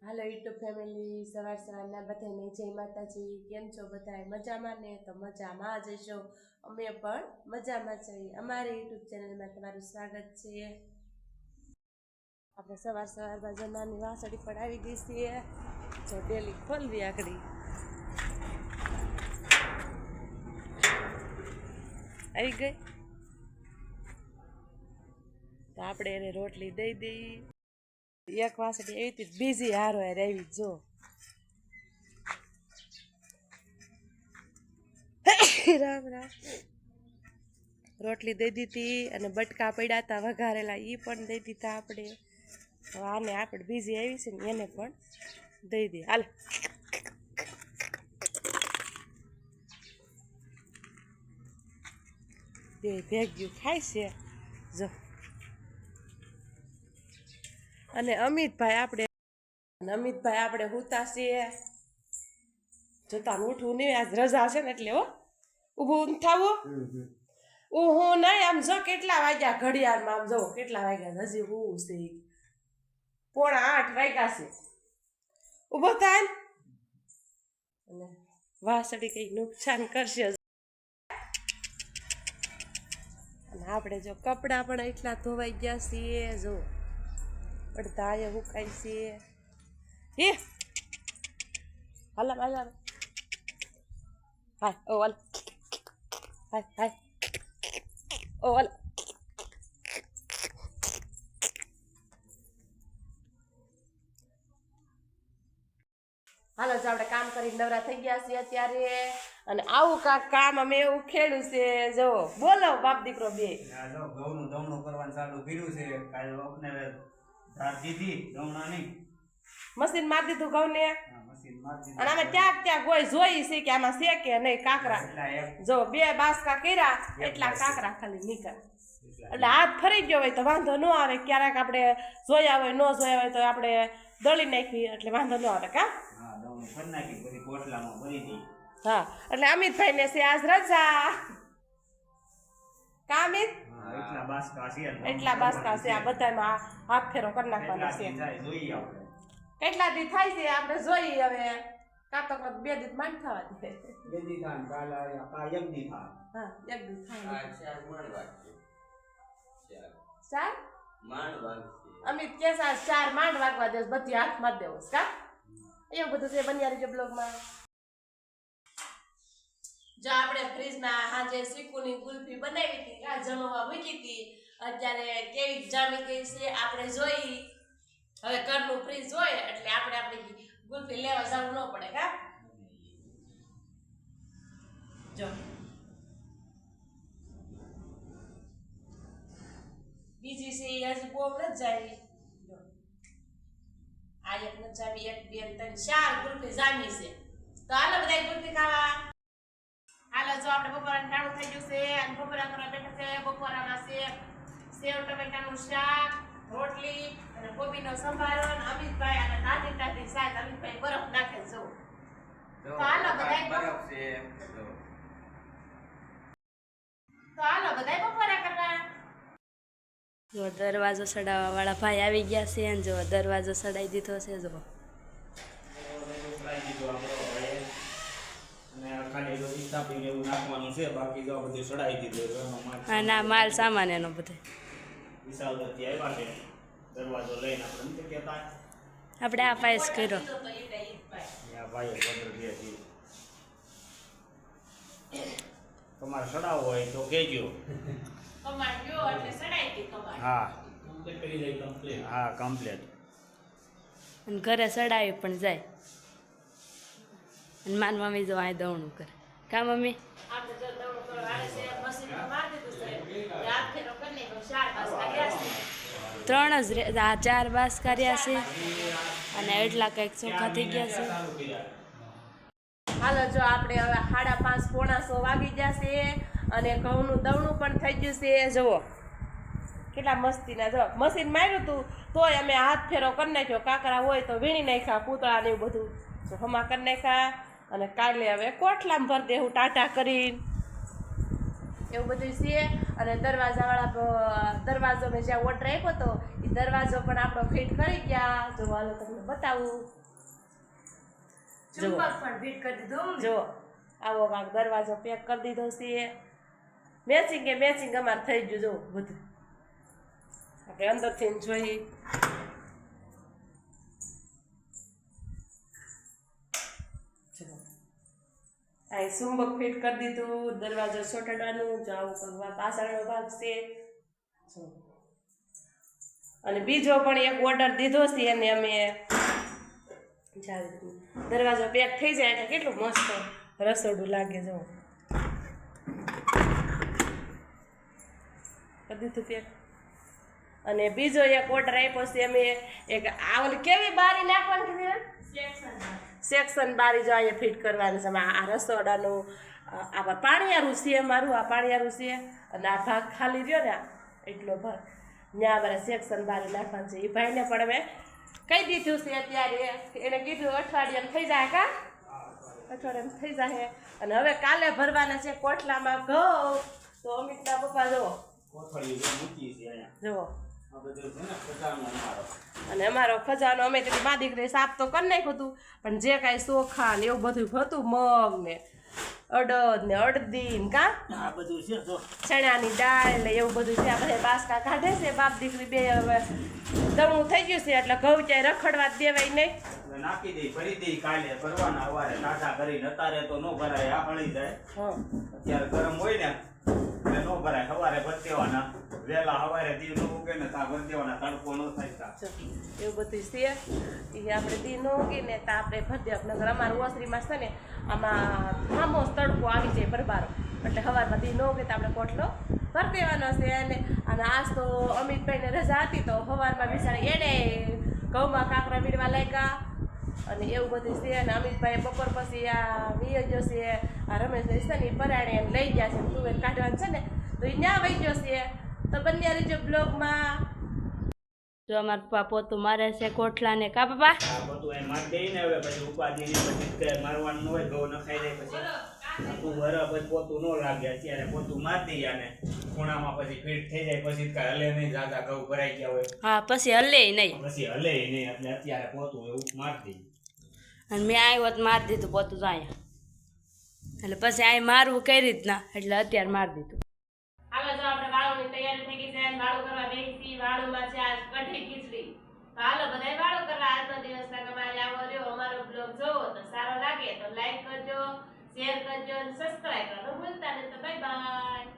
હાલો YouTube family, સવારના બધાને જય માતાજી. કેમ છો બધા? મજામાં ને? તો મજામાં જ છો. અમે પણ મજામાં છીએ. અમારી યુટ્યુબ ચેનલમાં તમારું સ્વાગત છે. આપણે સવારમાં જનાની વાસળી પણ આવી ગઈ છીએ. જો ડેલી ખોલવી આકડી આવી ગઈ તો આપણે એને રોટલી દઈ દઈએ. એક વાસળી આવી હતી, બીજી હારો આવી જો રામ રામ. રોટલી દઈ દીધી અને બટકા પડ્યા હતા વઘારેલા, એ પણ દઈ દીધા આપણે. આને આપણે બીજી આવી છે ને એને પણ દઈ દઈએ. હાલ બે ભેગ્યું ખાય છે જો. અને અમિતભાઈ આપણે હુતા છીએ. જોતા ઉઠવું નહીં, આજ રજા છે ને એટલે. હો ઊભું થવું હું નહીં. આમ જો કેટલા વાગ્યા ઘડિયાળમાં, આમ જો કેટલા વાગ્યા હજી હું છે 7:45 વાગ્યા છે. ઊભો થાય અને વાસળી કંઈક નુકસાન કરશે. અને આપણે જો કપડાં પણ એટલા ધોવાઈ ગયા છીએ. જો અડધા એ હુકાય છે. હે હાલ હાલ હાય ઓ હાલ હાય હાય ઓ હાલ. હાલો જો આપણે કામ કરી નવરા થઈ ગયા છીએ અત્યારે. અને આવું કામ અમે એવું ખેડ્યું છે. જો બોલો બાપ દીકરો બે. ઘઉંનું દમણું કરવાનું ચાલુ કર્યું છે. કાલે ઓપને ધાર દીધી દમણાની, મશીન મારી દીધું ઘઉં ને. મશીન મારી દીધું. અને અમે ત્યાં કોઈ જોઈ છે કે આમાં છે કે નહીં કાકરા. જો 2 બાસકા કર્યા એટલા કાકરા ખાલી નીકળ્યા. એટલે હાથ ફરી ગયો હોય તો વાંધો ન આવે. ક્યારેક આપણે જોયા હોય, ન જોયા હોય તો આપણે દળી નાખી એટલે વાંધો ન આવે. કા હા, એટલે અમિતભાઈ ને છે આજ રજા. કા અમિત? એટલા બાસકા છે આ બધામાં હાથ ફેરો કરી નાખવાનો છે. કેટલા દી થાય છે આપણે જોઈએ. હવે કાં તો 2 દી માંડ થવા દે. 2 દી થાય કાલ એક દી થાય. હા, 1 દી થાય. 4 માંડ વાગશે. અમિત કે 4 માંડ વાગવા દે, બધી હાથમાં જ દેવો. કા એવું બધું છે બનિયારી જે બ્લોગમાં. જો આપણે ફ્રીજમાં હાજે શીકુની ગુલ્ફી બનાવી હતી, આ જમવા મૂકી હતી. અત્યારે કેવી જામી ગઈ છે આપણે જોઈ. હવે ઘરનું ફ્રીજ હોય એટલે આપણે આપણી ગુલ્ફી લેવા જવું ન પડે. કા જો બીજી છે હજી બહુ નથી જામી. આ એક નથી જામી, 1 2 3 4 ગુલ્ફી જામી છે. તો હાલો બધા ગુલ્ફી ખાવા. હાલો જો આપણે બપોરાનું ટાણું થઈ ગયું છે અને બપોરા કરવા બેઠા છે. બપોરામાં છે સેવ ટમેટાનું શાક, રોટલી અને કોબીનો સંભારો. અને અમિતભાઈ અને તાજી શાક. અમિતભાઈ બરફ નાખે જો. તો હાલો બધાય બપોરા કરવા. જો દરવાજો સડાવવા વાળા ભાઈ આવી ગયા છે. અને જો દરવાજો સડાઈ દીધો છે. જો ના માલ સામાન એનો બધો આપણે આ પાયસ કર્યો. તમારે સડાવો હોય તો કહેજો. હા હા કમ્પ્લીટ. અને ઘરે સડાવી પણ જાય. અને માન મમ્મી જો આ દવણું કરે. કા મમ્મી? ત્રણ જ આ 4 બાસ કર્યા છે અને એટલા કંઈક ચોખ્ખા થઈ ગયા છે. હાલો જો આપણે હવે 5:30 પોણા 6 વાગી ગયા છે. અને ઘઉંનું દવણું પણ થઈ ગયું છે. જુઓ કેટલા મસ્તીના. જો મશીન માર્યું હતું તોય અમે હાથ ફેરો કરી નાખ્યો. કાકરા હોય તો વીણી નાખ્યા, પૂતળા ને એવું બધું તો હમા કરી નાખ્યા. અને કાલે હવે કોઠલામાં ભરી દેવું ટાટા કરીને. એવું બધું છે. અને દરવાજો મેં જ્યાં ઓર્ડર આપ્યો હતો એ દરવાજો પણ આપણો ફિટ કરી ગયા. જો હાલો તમને બતાવું. ચુંબક પણ ફિટ કરી દીધો જો આવો કાંક દરવાજો પેક કરી દીધો છે. મેચિંગ અમારે થઈ ગયું. જો બધું આપણે અંદરથી જોઈ. અહીં ચુંબક ફિટ કરી દીધું. દરવાજો ચોટાડવાનું. જો આવું પાછળનો ભાગ છે. અને બીજો પણ એક ઓર્ડર દીધો છે એને અમે દરવાજો પેક થઈ જાય એટલે કેટલું મસ્ત રસોડું લાગે. જો કરી દીધું પેક. અને બીજો એક ઓર્ડર આપ્યો છે અમે એક આ ઓલી કેવી બારી નાખવાની સેક્શન બારી જો અહીંયા ફિટ કરવાની છે. આ રસોડાનું આ પાણીયારું છે મારું. આ પાણીયારું છે અને આ ભાગ ખાલી રહ્યો ને એટલો ભાગ ત્યાં અમારે સેક્શન બારી નાખવાનું છે. એ ભાઈને પણ અમે કહી દીધું છે અત્યારે. એને કીધું અઠવાડિયામાં થઈ જાય કા અઠવાડિયામાં થઈ જાય. અને હવે કાલે ભરવાના છે કોટલામાં ઘઉં. તો અમિતના પપ્પા જુઓ જુઓ અને અમારો ખજાનો અમે તો મા દીકરી સાફ તો કરી નાખ્યું હતું પણ જે કાંઈ ચોખા ને એવું બધું હતું મગ ને અડદ ને અડદી ને કા બધું છે જો ચણાની દાળ ને એવું બધું છે. આ બધા બાસકા કાઢે છે બાપ દીકરી બે. હવે દમું થઈ ગયું છે એટલે ઘઉં ક્યાંય રખડવા દેવાય નહીં. નાખી દઈ ભરી દઈ કાલે ભરવાના હવારે ટાટા કરીને. અત્યારે તો નો ભરાય આ હળી જાય. અત્યારે ગરમ હોય ને એટલે નો ભરાય. સવારે ભરી દેવાના. વેલા સવારે દીવ નો ઉગે ને ત્યાં ભરી દેવાના. તડકો નો થાય. એવું બધું છે એ આપણે દી ન ઉગી ને તો આપણે ભરી દેવા. નગર અમારું ઓસરીમાં છે ને આમાં થામો તડકો આવી જાય બરબારો એટલે સવારમાં દી ન ઉગે તો આપણે કોટલો ભરી દેવાનો છે. અને આજ તો અમિતભાઈને રજા હતી તો સવારમાં બિચારા એને ઘઉંમાં કાંકરા વીડવા લાગ્યા અને એવું બધું છે. અને અમિતભાઈ બપોર પછી આ વિયો ગયો છે. આ રમેશભાઈ છે ને એ પરાણે એને લઈ ગયા છે. તુવેર કાઢવાનું છે ને તો એ ત્યાં વહી ગયો છે. તો બંને રીતે બ્લોગમાં જો અમારા પપ્પા પોતું મારે છે કોટલાને કા પપ્પા આ બધું એ માર દઈ ને હવે પછી ઉપાધિ ની પછી કે મારવાનું ન હોય ઘઉં નખાઈ જાય પછી આખું વરસ પછી પોતું ન લાગે. અત્યારે પોતું માર દઈએ અને ખૂણામાં પછી ફિટ થઈ જાય પછી કાંઈ હલે નહીં. જાજા ઘઉં ભરાઈ ગયા હોય હા પછી હલે નહીં પછી હલે નહીં એટલે અત્યારે પોતું એવું માર દઈએ. અને મેં આવ્યો તો મારી દીધું પોતું તો અહીંયા એટલે પછી અહીં મારવું કઈ રીતના એટલે અત્યારે મારી દીધું. હાલો જો આપણે વાળુની તૈયારી થઈ ગઈ છે. વાળું કરવા બેસી. વાળુમાં છે આ કઢી ખીચડી. તો હાલો બધાય વાળું કરવા. આજનો દિવસ તમારે આવો રહ્યો. અમારો બ્લોગ જોવો તો સારો લાગે તો લાઈક કરજો, શેર કરજો અને સબસ્ક્રાઇબ કરવાનું ભૂલતા નહીં. તો બાય બાય.